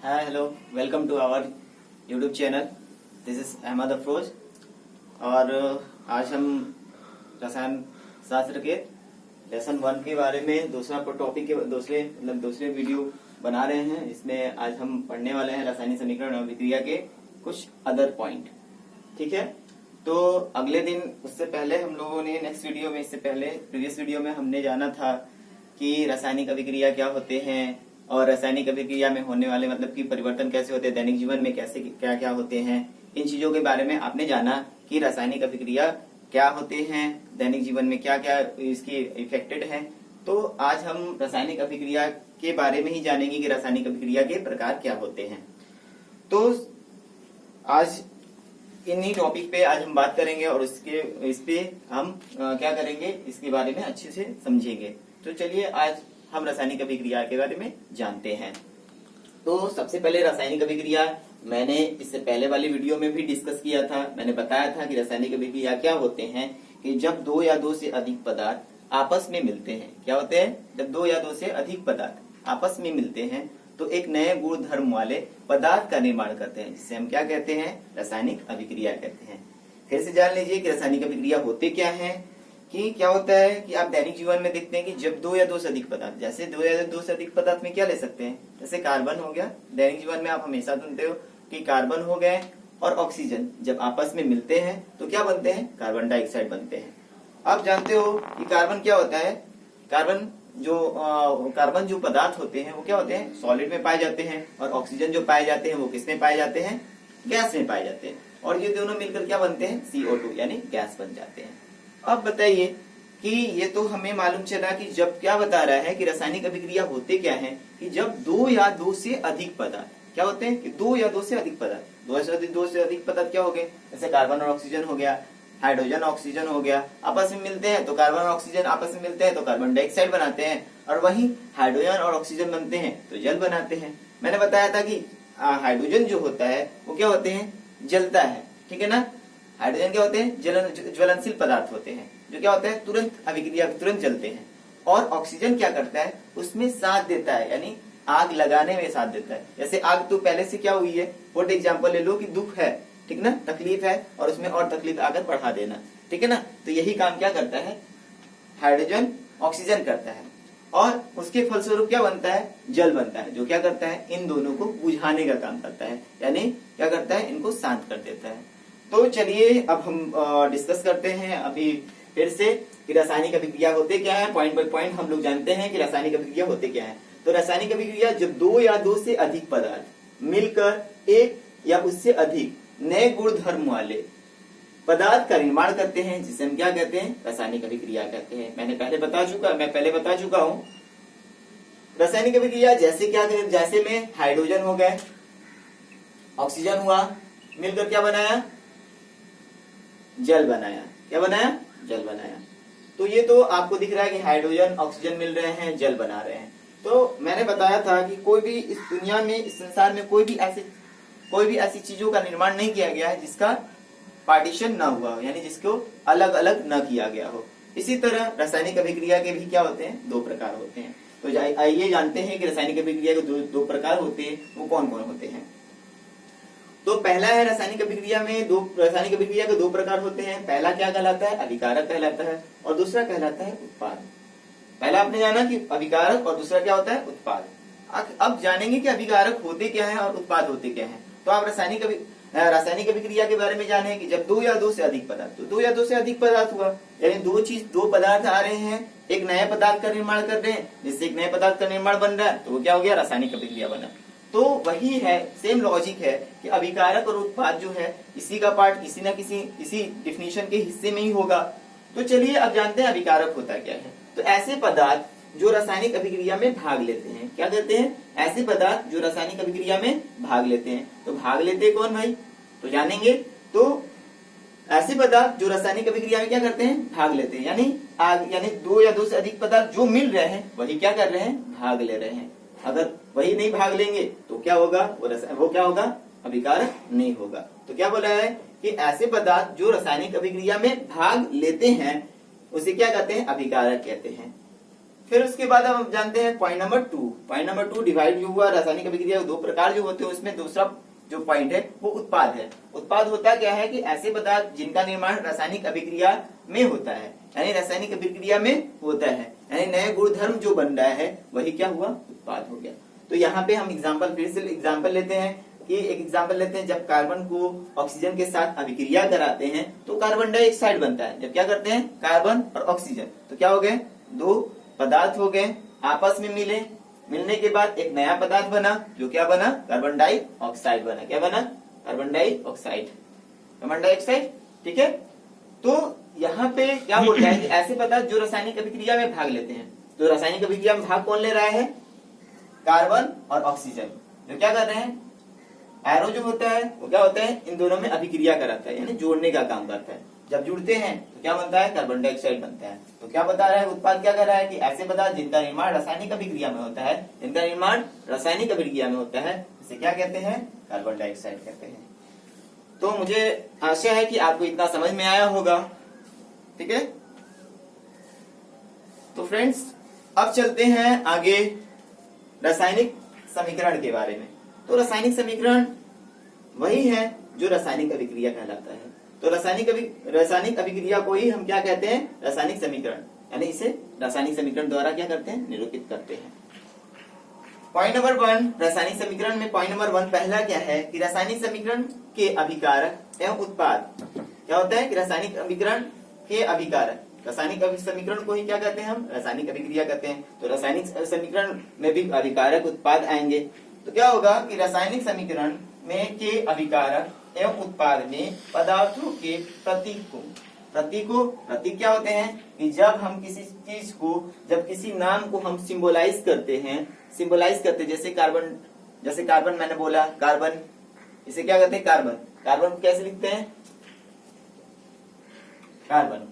Hi hello welcome to our YouTube channel. This is Ahmed Afroz और आज हम रसायन शास्त्र के लेसन 1 के बारे में दूसरा टॉपिक के दूसरे वीडियो बना रहे हैं। इसमें आज हम पढ़ने वाले हैं रासायनिक समीकरण और अभिक्रिया के कुछ अदर पॉइंट। ठीक है, तो अगले दिन उससे पहले हम लोगों ने नेक्स्ट वीडियो में प्रीवियस वीडियो में हमने जाना था कि रासायनिक अभिक्रिया क्या होते हैं और रासायनिक अभिक्रिया में होने वाले मतलब कि परिवर्तन कैसे होते हैं, दैनिक जीवन में कैसे क्या क्या होते हैं, इन चीजों के बारे में आपने जाना कि रासायनिक अभिक्रिया क्या होते हैं, दैनिक जीवन में क्या क्या इसकी इफेक्टेड है। तो आज हम रासायनिक अभिक्रिया के बारे में ही जानेंगे कि रासायनिक अभिक्रिया के प्रकार क्या होते हैं। तो आज इन्हीं टॉपिक पे आज हम बात करेंगे और इस पे हम क्या करेंगे इसके बारे में अच्छे से समझेंगे। तो चलिए आज हम रासायनिक अभिक्रिया के बारे में जानते हैं। तो सबसे पहले रासायनिक अभिक्रिया मैंने इससे पहले वाली वीडियो में भी डिस्कस किया था। मैंने बताया था कि रासायनिक अभिक्रिया क्या होते हैं कि जब दो या दो से अधिक पदार्थ आपस में मिलते हैं। क्या होते हैं? जब दो या दो से अधिक पदार्थ आपस में मिलते हैं तो एक नए गुण धर्म वाले पदार्थ का निर्माण करते हैं, जिसे हम क्या कहते हैं? रासायनिक अभिक्रिया कहते हैं। फिर से जान लीजिए कि रासायनिक अभिक्रिया होते क्या है। कि क्या होता है कि आप दैनिक जीवन में देखते हैं कि जब दो या दो से अधिक पदार्थ, जैसे दो या दो से अधिक पदार्थ में क्या ले सकते हैं, जैसे कार्बन हो गया। दैनिक जीवन में आप हमेशा सुनते हो कि कार्बन हो गए और ऑक्सीजन जब आपस में मिलते हैं तो क्या बनते हैं? कार्बन डाइऑक्साइड बनते हैं। आप जानते हो कि कार्बन क्या होता है? कार्बन जो पदार्थ होते हैं वो क्या होते हैं? सॉलिड में पाए जाते हैं। और ऑक्सीजन जो पाए जाते हैं वो किसमें पाए जाते हैं? गैस में पाए जाते हैं। और ये दोनों मिलकर क्या बनते हैं? CO2 यानी गैस बन जाते हैं। अब बताइए कि ये तो हमें मालूम चला कि जब क्या बता रहा है कि रासायनिक अभिक्रिया होते क्या है कि जब दो या दो से अधिक पदार्थ क्या होते हैं कि दो या दो से अधिक पदार्थ, दो से अधिक पदार्थ क्या हो गए? जैसे कार्बन और ऑक्सीजन हो गया, हाइड्रोजन ऑक्सीजन हो गया, आपस में मिलते हैं तो कार्बन और ऑक्सीजन आपस में मिलते हैं तो कार्बन डाइऑक्साइड बनाते हैं। और वहीं हाइड्रोजन और ऑक्सीजन बनते हैं तो जल बनाते हैं। मैंने बताया था कि हाइड्रोजन जो होता है वो क्या होते हैं? जलता है। ठीक है ना। हाइड्रोजन क्या होते हैं? ज्वलनशील पदार्थ होते हैं जो क्या होता है? तुरंत जलते हैं। और ऑक्सीजन क्या करता है? उसमें साथ देता है, यानी आग लगाने में साथ देता है। जैसे आग तो पहले से क्या हुई है, फॉर एग्जाम्पल ले लो कि दुख है, ठीक ना, तकलीफ है और उसमें और तकलीफ आकर बढ़ा देना। ठीक है ना। तो यही काम क्या करता है? हाइड्रोजन ऑक्सीजन करता है और उसके फलस्वरूप क्या बनता है? जल बनता है, जो क्या करता है? इन दोनों को बुझाने का काम करता है, यानी क्या करता है? इनको शांत कर देता है। तो चलिए अब हम डिस्कस करते हैं अभी फिर से कि रासायनिक अभिक्रिया होते क्या है। पॉइंट बाय पॉइंट हम लोग जानते हैं कि रासायनिक अभिक्रिया होते क्या है। तो रासायनिक अभिक्रिया जब दो या दो से अधिक पदार्थ मिलकर एक या उससे अधिक नए गुण धर्म वाले पदार्थ का निर्माण करते हैं, जिसे हम क्या कहते हैं? रासायनिक अभिक्रिया कहते हैं। मैं पहले बता चुका हूं रासायनिक अभिक्रिया जैसे में हाइड्रोजन हो गए, ऑक्सीजन हुआ, मिलकर क्या बनाया? जल बनाया। क्या बनाया? जल बनाया। तो ये तो आपको दिख रहा है कि हाइड्रोजन ऑक्सीजन मिल रहे हैं, जल बना रहे हैं। तो मैंने बताया था कि कोई भी इस दुनिया में, इस संसार में कोई भी ऐसी चीजों का निर्माण नहीं किया गया है जिसका पार्टीशन ना हुआ हो, यानी जिसको अलग अलग न किया गया हो। इसी तरह रासायनिक अभिक्रिया के भी क्या होते हैं? दो प्रकार होते हैं। तो आइए जानते हैं कि रासायनिक अभिक्रिया के दो प्रकार होते हैं, वो कौन कौन होते हैं। तो पहला है रासायनिक अभिक्रिया के दो प्रकार होते हैं। पहला क्या कहलाता है? अभिकारक कहलाता है और दूसरा कहलाता है उत्पाद। पहला आपने जाना कि अभिकारक और दूसरा क्या होता है? उत्पाद। अब जानेंगे कि अभिकारक होते क्या है और उत्पाद होते क्या है। तो आप रासायनिक अभिक्रिया के बारे में जाने कि जब दो या दो से अधिक पदार्थ, तो दो या दो से अधिक पदार्थ हुआ, यानी दो पदार्थ आ रहे हैं, एक नए पदार्थ का निर्माण कर रहे हैं, जिससे एक नए पदार्थ का निर्माण बन रहा है, तो वो क्या हो गया? रासायनिक अभिक्रिया बना। तो वही है, सेम लॉजिक है कि अभिकारक और उत्पाद जो है इसी का पार्ट किसी न किसी इसी डिफिनीशन के हिस्से में ही होगा। तो चलिए अब जानते हैं अभिकारक होता क्या है। तो ऐसे पदार्थ जो रासायनिक अभिक्रिया में भाग लेते हैं, क्या कहते हैं? ऐसे पदार्थ जो रासायनिक अभिक्रिया में भाग लेते हैं। तो भाग लेते कौन भाई? तो जानेंगे। तो ऐसे पदार्थ जो रासायनिक अभिक्रिया में क्या करते हैं? भाग लेते हैं, यानी दो या दो से अधिक पदार्थ जो मिल रहे हैं वही क्या कर रहे हैं? भाग ले रहे हैं। अगर वही नहीं भाग लेंगे तो क्या होगा? वो क्या होगा? अभिकारक नहीं होगा। तो क्या बोला है कि ऐसे पदार्थ जो रासायनिक अभिक्रिया में भाग लेते हैं उसे क्या कहते हैं? अभिकारक कहते हैं। फिर उसके बाद हम जानते हैं point number 2। Point number 2 divide जो हुआ रासायनिक अभिक्रिया दो प्रकार जो होते हैं, उसमें दूसरा जो पॉइंट है वो उत्पाद है। उत्पाद होता क्या है कि ऐसे पदार्थ जिनका निर्माण रासायनिक अभिक्रिया में होता है, यानी रासायनिक अभिक्रिया में होता है, यानी नए गुणधर्म जो बन रहा है वही क्या हुआ, उत्पाद हो गया। तो यहाँ पे हम एग्जाम्पल, फिर से एग्जाम्पल लेते हैं कि एक एग्जाम्पल लेते हैं, जब कार्बन को ऑक्सीजन के साथ अभिक्रिया कराते हैं तो कार्बन डाइऑक्साइड बनता है। जब क्या करते हैं, कार्बन और ऑक्सीजन, तो क्या हो गए, दो पदार्थ हो गए, आपस में मिलने के बाद एक नया पदार्थ बना, जो क्या बना, कार्बन डाइऑक्साइड बना। क्या बना, कार्बन डाइऑक्साइड, कार्बन डाइऑक्साइड। ठीक है, तो यहाँ पे क्या होता है कि ऐसे पदार्थ जो रासायनिक अभिक्रिया में भाग लेते हैं, तो रासायनिक अभिक्रिया में भाग कौन ले रहा है, कार्बन और ऑक्सीजन। जो क्या कर रहे हैं, एरो जो होता है वो क्या होता है, इन दोनों में अभिक्रिया कराता है, यानी जोड़ने का काम करता है। जब जुड़ते हैं तो क्या बनता है, कार्बन डाइऑक्साइड बनता है। तो क्या बता रहा है, उत्पाद क्या कर रहा है कि ऐसे पदार्थ जिनका निर्माण रासायनिक अभिक्रिया में होता है, जिनका निर्माण रासायनिक अभिक्रिया में होता है, इसे क्या कहते हैं, कार्बन डाइऑक्साइड कहते हैं। तो मुझे आशा है कि आपको इतना समझ में आया होगा। ठीक है, तो फ्रेंड्स अब चलते हैं आगे रासायनिक समीकरण के बारे में। तो रासायनिक समीकरण वही है जो रासायनिक अभिक्रिया कहलाता है। तो रासायनिक अभिक्रिया को ही हम क्या कहते हैं, रासायनिक समीकरण, यानी इसे रासायनिक समीकरण द्वारा क्या करते हैं, निरूपित करते हैं। पॉइंट नंबर 1, रासायनिक समीकरण में पॉइंट नंबर 1 पहला क्या है कि रासायनिक समीकरण के अभिकारक एवं उत्पाद। क्या होता है कि रासायनिक अभिकरण के अभिकारक, रासायनिक समीकरण को ही क्या कहते हैं, हम रासायनिक अभिक्रिया कहते हैं। तो रासायनिक समीकरण में भी अभिकारक उत्पाद आएंगे। तो क्या होगा कि रासायनिक समीकरण में के अभिकारक एवं उत्पाद में पदार्थों के प्रतीक क्या होते हैं कि जब हम किसी चीज को, जब किसी नाम को हम सिंबलाइज करते हैं, जैसे कार्बन मैंने बोला, कार्बन, इसे क्या कहते हैं, कार्बन को कैसे लिखते हैं, कार्बन।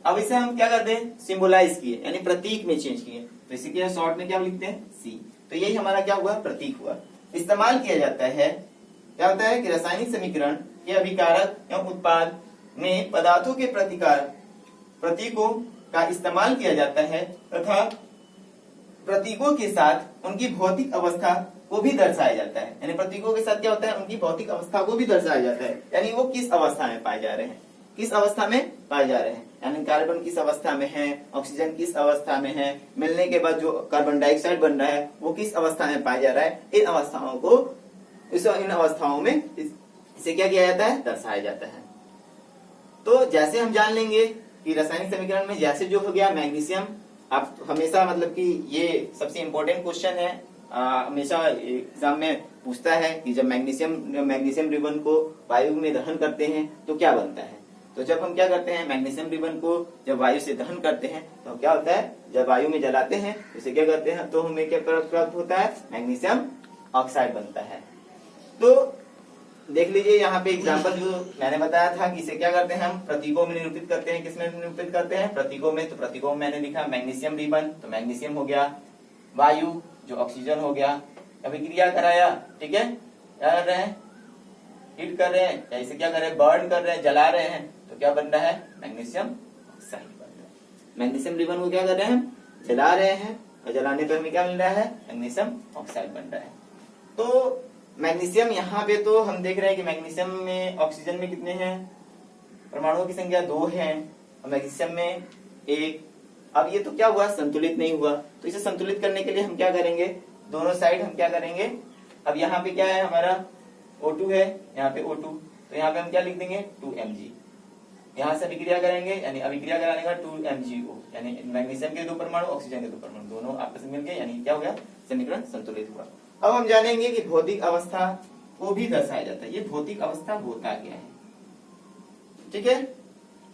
अब इसे हम क्या करते हैं, सिंबलाइज किए, यानी प्रतीक में चेंज किए, तो इसे क्या शॉर्ट में क्या लिखते हैं, सी। तो यही हमारा क्या हुआ, प्रतीक हुआ। इस्तेमाल किया जाता है, क्या होता है कि रासायनिक समीकरण के अभिकारक एवं उत्पाद में पदार्थों के प्रतीकों का इस्तेमाल किया जाता है तथा प्रतीकों के साथ उनकी भौतिक अवस्था को भी दर्शाया जाता है। यानी प्रतीकों के साथ क्या होता है, उनकी भौतिक अवस्था को भी दर्शाया जाता है, यानी वो किस अवस्था में पाए जा रहे हैं, यानी कार्बन किस अवस्था में है, ऑक्सीजन किस अवस्था में है, मिलने के बाद जो कार्बन डाइऑक्साइड बन रहा है वो किस अवस्था में पाया जा रहा है, इन अवस्थाओं में इसे क्या किया जाता है, दर्शाया जाता है। तो जैसे हम जान लेंगे कि रासायनिक समीकरण में जैसे जो हो गया मैग्नीशियम, आप हमेशा मतलब कि ये सबसे इम्पोर्टेंट क्वेश्चन है, हमेशा एग्जाम में पूछता है कि जब मैग्नीशियम रिबन को वायु में दहन करते हैं तो क्या बनता है। तो जब हम क्या करते हैं, मैग्नीशियम रिबन को जब वायु से दहन करते हैं तो क्या होता है, जब वायु में जलाते हैं उसे क्या करते हैं, तो हमें क्या प्राप्त होता है, मैग्नीशियम ऑक्साइड बनता है। तो देख लीजिए यहाँ पे एग्जाम्पल जो मैंने बताया था कि इसे क्या करते हैं, हम प्रतीकों में निरूपित करते हैं। किसमें निरूपित करते हैं, प्रतीकों में। तो प्रतीकों में मैंने लिखा मैग्नीशियम रिबन, तो मैग्नीशियम हो गया, वायु जो ऑक्सीजन हो गया, अभिक्रिया कराया, ठीक है, क्या कर रहे हैं, हीट कर रहे हैं, या इसे क्या कर रहे हैं, बर्न कर रहे हैं, जला रहे हैं, तो क्या बन रहा है, मैग्नीशियम ऑक्साइड बन रहा है। मैग्नीशियम रिबन को क्या कर रहे हैं, हम जला रहे हैं, और जलाने पर हमें क्या मिल रहा है, मैग्नीशियम ऑक्साइड बन रहा है। तो मैग्नीशियम यहाँ पे तो हम देख रहे हैं कि मैग्नीशियम में ऑक्सीजन में कितने हैं, परमाणुओं की संख्या 2 है, और मैग्नीशियम में 1। अब ये तो क्या हुआ, संतुलित नहीं हुआ। तो इसे संतुलित करने के लिए हम क्या करेंगे, दोनों साइड हम क्या करेंगे, अब यहाँ पे क्या है, हमारा O2 है, यहाँ पे O2, तो यहाँ पे हम क्या लिख देंगे, 2Mg। यहाँ से अभिक्रिया करेंगे, यानी अभिक्रिया कराने का 2MgO, यानी मैग्नीशियम के 2 परमाणु, ऑक्सीजन के 2 परमाणु, दोनों आपस में मिल गए, यानी क्या हो गया, समीकरण संतुलित हुआ। अब हम जानेंगे कि भौतिक अवस्था को भी दर्शाया जाता है। ये भौतिक अवस्था होता क्या है, ठीक है,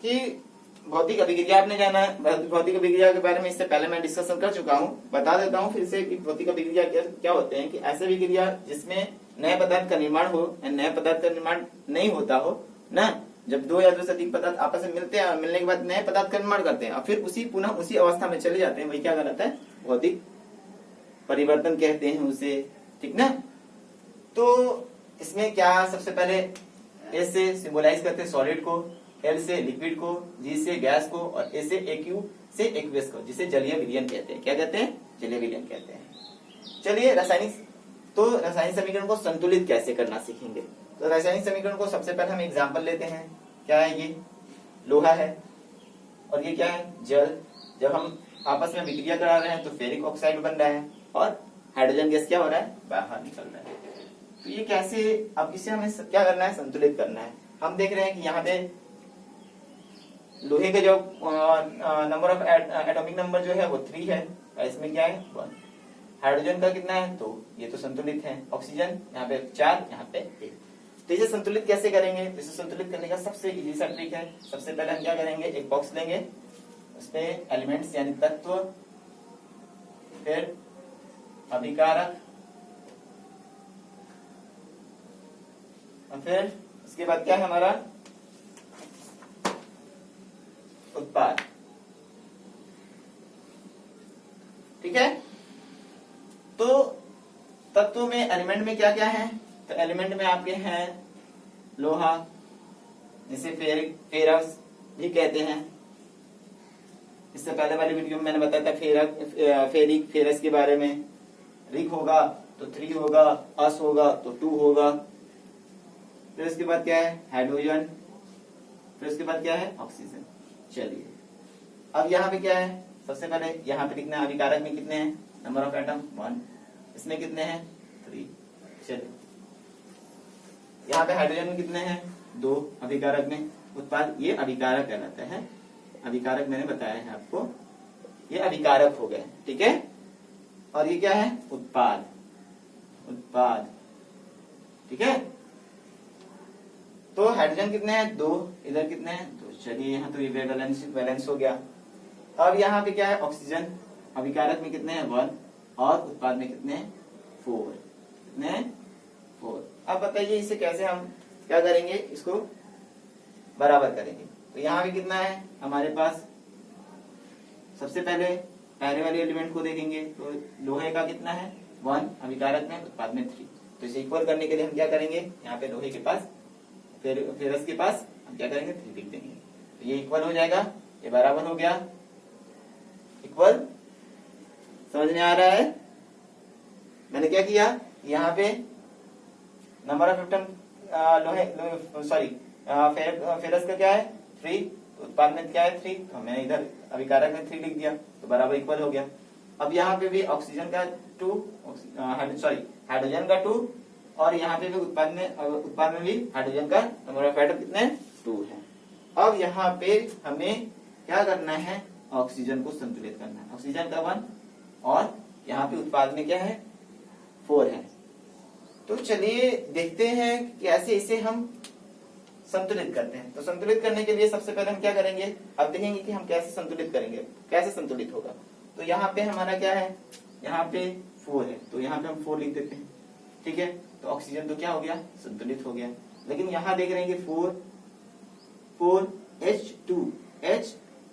कि भौतिक अभिक्रिया आपने जाना है। भौतिक अभिक्रिया के बारे में इससे पहले मैं डिस्कशन कर चुका हूँ, बता देता हूँ फिर से कि भौतिक अभिक्रिया क्या होते हैं। कि ऐसे अभिक्रिया जिसमें नए पदार्थ का निर्माण हो, नए पदार्थ का निर्माण नहीं होता हो ना, जब 2 या 2 से अधिक पदार्थ आपस में मिलते हैं, मिलने के बाद नए पदार्थ का निर्माण करते हैं और फिर पुनः उसी अवस्था में चले जाते हैं, वही क्या कहलाता है, भौतिक परिवर्तन कहते हैं उसे, ठीक ना। तो इसमें क्या, सबसे पहले एस से सिंबलाइज करते हैं सॉलिड को, एल से लिक्विड को, जी से गैस को, और ए से एक्यू से एक्वियस को, जिसे जलीय विलयन कहते हैं। क्या कहते हैं? जलीय विलयन कहते हैं। चलिए रासायनिक समीकरण को संतुलित कैसे करना सीखेंगे। तो रासायनिक समीकरण को सबसे पहले हम एग्जाम्पल लेते हैं। क्या है? ये लोहा है और ये क्या है? जल। जब हम आपस में विक्रिया करा रहे हैं तो फेरिक ऑक्साइड बन रहा है और हाइड्रोजन गैस क्या हो रहा है? बाहर निकल रहा है। तो ये कैसे, अब इसे हमें क्या करना है? संतुलित करना है। हम देख रहे हैं कि यहाँ पे लोहे का जो नंबर ऑफ एटॉमिक नंबर जो है वो 3 है, इसमें क्या है? 1। हाइड्रोजन का कितना है? 2। ये तो संतुलित है। ऑक्सीजन यहाँ पे 4, यहाँ पे 1। तो इसे संतुलित कैसे करेंगे? इसे संतुलित करने का सबसे इजी सा ट्रिक है। सबसे पहले हम क्या करेंगे? एक बॉक्स लेंगे, उसमें एलिमेंट्स यानी तत्व, फिर अभिकारक, और फिर उसके बाद क्या है हमारा? उत्पाद। ठीक है। तो तत्व में, एलिमेंट में क्या क्या है? तो एलिमेंट में आपके हैं लोहा, जिसे फेरस भी कहते हैं। इससे पहले वाली वीडियो में मैंने बताया था फेरस के बारे में। रिक होगा तो 3 होगा, अस होगा तो 2 होगा। फिर उसके बाद क्या है? हाइड्रोजन। फिर उसके बाद क्या है? ऑक्सीजन। चलिए अब यहाँ पे क्या है? सबसे पहले यहाँ पे लिखना है अभिकारक में कितने हैं? Number of atom 1। इसमें कितने हैं? 3। चलिए यहाँ पे हाइड्रोजन में कितने हैं? 2 अभिकारक में। उत्पाद, ये अभिकारक कहलाता है। अभिकारक मैंने बताया है आपको, ये अभिकारक हो गए। ठीक है। और ये क्या है? उत्पाद। उत्पाद। ठीक है। तो हाइड्रोजन कितने हैं? 2। इधर कितने हैं? 2। चलिए यहाँ तो ये वैलेंस हो गया। अब यहाँ पे क्या है? ऑक्सीजन। अभिकारक में कितने हैं? 1 और उत्पाद में कितने हैं? 4। कितने हैं? 4। अब बताइए इसे कैसे हम क्या करेंगे? इसको बराबर करेंगे। तो यहाँ पे कितना है हमारे पास? सबसे पहले वाले एलिमेंट को देखेंगे तो लोहे का कितना है? 1 अभिकारक में, उत्पाद में 3। तो इसे इक्वल करने के लिए हम क्या करेंगे? यहाँ पे लोहे के पास, फेरस के पास हम क्या करेंगे? 3 लिख देंगे। तो ये इक्वल हो जाएगा, ये बराबर हो गया। इक्वल समझ में आ रहा है? मैंने क्या किया? यहाँ पे नंबर ऑफ एटम फेरस का क्या है? 3। उत्पाद में क्या है? 3। तो मैंने इधर अभिकारक में 3 लिख दिया, तो बराबर इक्वल हो गया। अब यहाँ पे भी ऑक्सीजन का 2, हाइड्रोजन का 2, और यहाँ पे भी उत्पाद में भी हाइड्रोजन का नंबर ऑफ एटम कितने? 2 है। अब यहाँ पे हमें क्या करना है? ऑक्सीजन को संतुलित करना है। ऑक्सीजन का 1 और यहाँ पे उत्पाद में क्या है? 4 है। तो चलिए देखते हैं कैसे इसे हम संतुलित करते हैं। तो संतुलित करने के लिए सबसे पहले हम क्या करेंगे? अब देखेंगे कि हम कैसे संतुलित करेंगे, कैसे संतुलित होगा। तो यहाँ पे हमारा क्या है? यहाँ पे 4 है, तो यहाँ पे हम 4 लिख देते हैं। ठीक है। तो ऑक्सीजन तो क्या हो गया? संतुलित हो गया। लेकिन यहाँ देख रहे हैं कि 4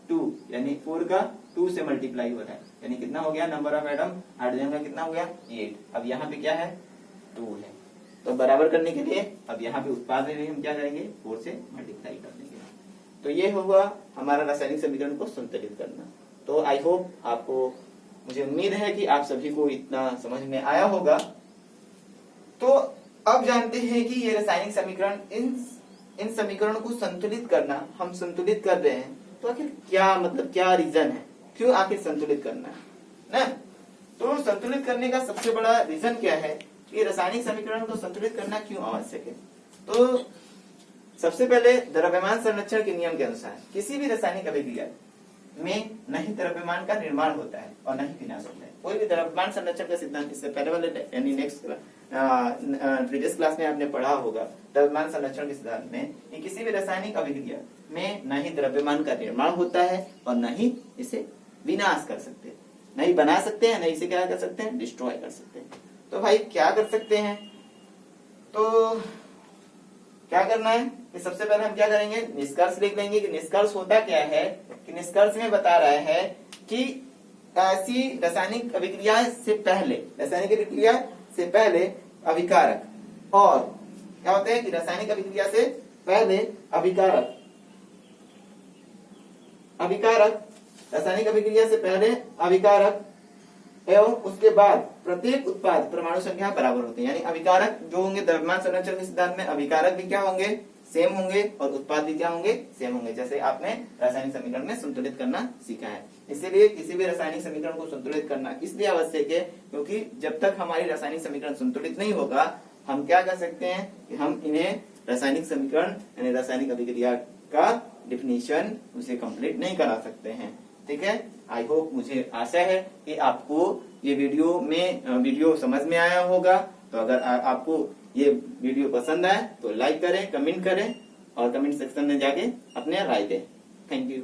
H2 यानी 4 का 2 से मल्टीप्लाई हो रहा है, यानी कितना हो गया? नंबर ऑफ एटम हाइड्रोजन का कितना हो गया? 8। अब यहाँ पे क्या है? 2 है। तो बराबर करने के लिए अब यहाँ पे उत्पाद में भी हम क्या करेंगे? 4 से मल्टीप्लाई कर देंगे। तो ये हुआ हमारा रासायनिक समीकरण को संतुलित करना। तो आई होप आपको, मुझे उम्मीद है कि आप सभी को इतना समझ में आया होगा। तो अब जानते हैं कि ये रासायनिक समीकरण, इन समीकरणों को संतुलित करना, हम संतुलित कर रहे हैं तो आखिर क्या मतलब, क्या रीजन है, क्यों आखिर संतुलित करना है ना? तो संतुलित करने का सबसे बड़ा रीजन क्या है कि रासायनिक समीकरण को संतुलित करना क्यों आवश्यक है? तो सबसे पहले द्रव्यमान संरक्षण के नियम के अनुसार किसी भी रासायनिक अभिक्रिया में नहीं द्रव्यमान का निर्माण होता है और नहीं विनाश होता है। कोई भी द्रव्यमान संरक्षण का सिद्धांत, इससे पहले वाले यानी नेक्स्ट प्रीवियस क्लास में आपने पढ़ा होगा द्रव्यमान संरक्षण के सिद्धांत में कि किसी भी रासायनिक अभिक्रिया में न ही द्रव्यमान का निर्माण होता है और न ही इसे विनाश कर सकते, नहीं बना सकते हैं, नहीं इसे क्या कर सकते हैं? डिस्ट्रॉय कर सकते हैं। तो भाई क्या कर सकते हैं? तो क्या करना है कि सबसे पहले हम क्या करेंगे? निष्कर्ष लिख लेंगे कि निष्कर्ष होता क्या है, कि निष्कर्ष में बता रहा है कि ऐसी रासायनिक अभिक्रिया से पहले अभिकारक, और क्या होता है कि रासायनिक अभिक्रिया से पहले अभिकारक रासायनिक अभिक्रिया से पहले अभिकारक एवं उसके बाद प्रत्येक उत्पाद परमाणु संख्या बराबर होती है। यानी अभिकारक जो होंगे द्रव्यमान संरक्षण के सिद्धांत में अभिकारक भी क्या होंगे, सेम होंगे, और उत्पाद भी क्या होंगे, सेम होंगे, जैसे आपने रासायनिक समीकरण में संतुलित करना सीखा है। इसीलिए किसी भी रासायनिक समीकरण को संतुलित करना इसलिए आवश्यक है क्योंकि जब तक हमारी रासायनिक समीकरण संतुलित नहीं होगा हम क्या कर सकते हैं कि हम इन्हें रासायनिक समीकरण यानी रासायनिक अभिक्रिया का डिफिनीशन उसे कंप्लीट नहीं करा सकते हैं। ठीक है, आई होप, मुझे आशा है कि आपको ये वीडियो समझ में आया होगा। तो अगर आपको ये वीडियो पसंद आए तो लाइक करें, कमेंट करें और कमेंट सेक्शन में जाके अपने राय दें। Thank you.